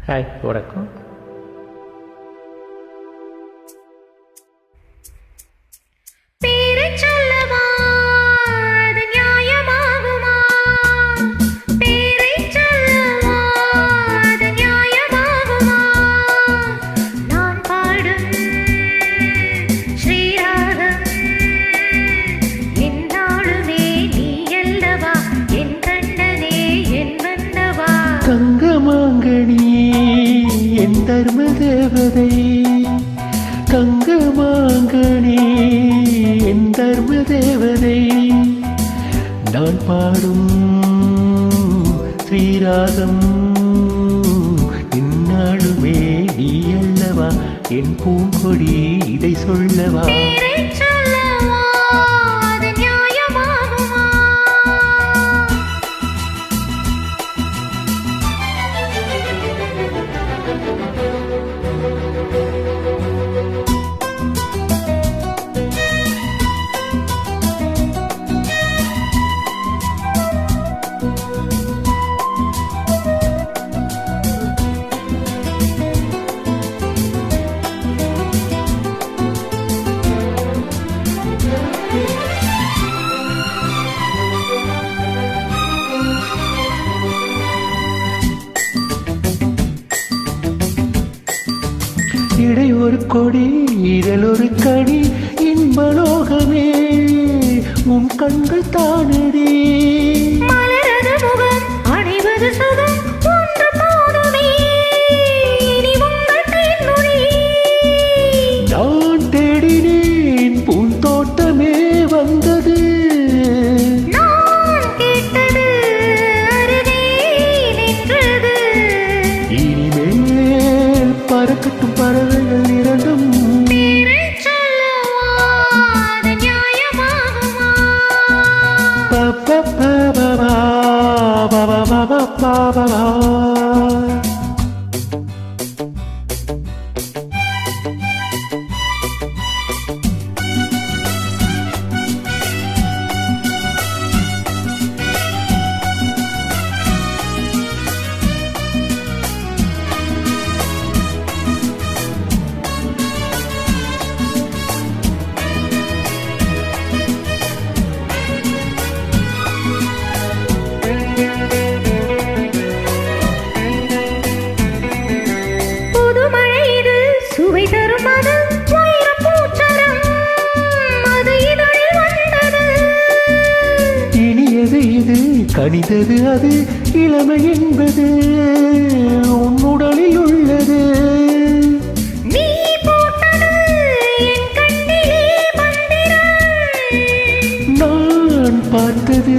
Hi, வணக்கம். கங்கமாங்கனி என் தர்ம தேவதை, கங்கமாங்கனி என் தர்ம தேவதை, நான் பாடும் ஸ்ரீராகம் இந்நாளுமே நீ அல்லவா, என் பூங்கொடி இதை சொல்லவா. இடை ஒரு கொடி, இதழ் ஒரு கடி, இன்பலோகமே உன் கண்கள் தானடி. மலரது முகம் அணிவது சுகம் ஒன்று போதுமே, இனி உங்கள் தேன்மொழி. நான் தேடினேன் பூந்தோட்டமே வந்தது, நான் கேட்டது அருகே நின்றது. இனிமேல் பறக்கட்டும் பறவைகள் இரண்டும். பேரைச் சொல்லவா, அது நியாயமாகுமா? சுவை தரும் அது வைரப் பூச்சரம், அது இதழில் வந்தது. இனியது இது, கனிதது அது, இளமை என்பது உன் உடலில் உள்ளது. நீ போட்டது என் கண்ணிலே மந்திரம், நான் பார்த்தது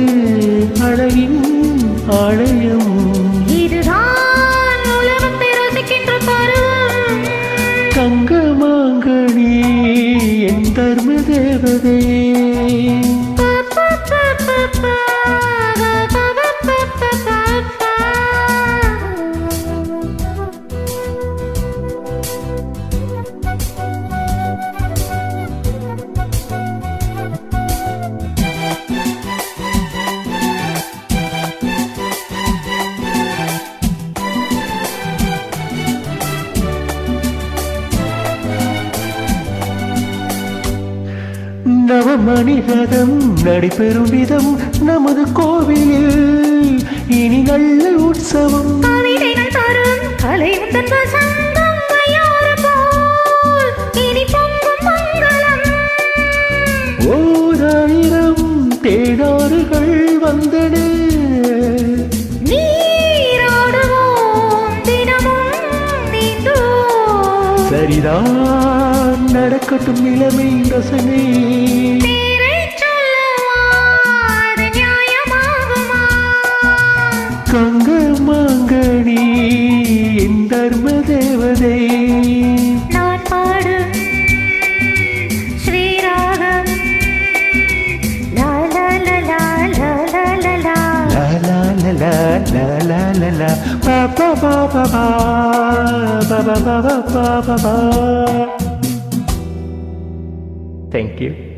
அழகின் ஆலயம். இதுதான் உலகத்தை ரசிக்கின்ற பருவம். கங்கமாங்கனி என் தர்ம தேவதை, நவமணி ரதம் நடைபெறும் விதம் நமது கோவிலில் இனி நல்ல உற்சவம். கவிதைகள் தரும் கலை உந்தன் வசந்தம், வயாறு போல் இனி பொங்கும் மங்களம். ஓராயிரம் தேனாறுகள் வந்தன, நீராடுவோம் தினமும் நீந்துவோம். சரிதான் நடக்கட்டும் இளமை ரசனை. பேரைச் சொல்லவா, அது நியாயமாகுமா? கங்கமாங்கனி என் தர்ம தேவதை, நான் பாடும் ஸ்ரீராகம். லா லா லா லா லா லா லா லா. la la la la la la la la ba ba ba ba ba ba ba ba ba ba ba. Thank you.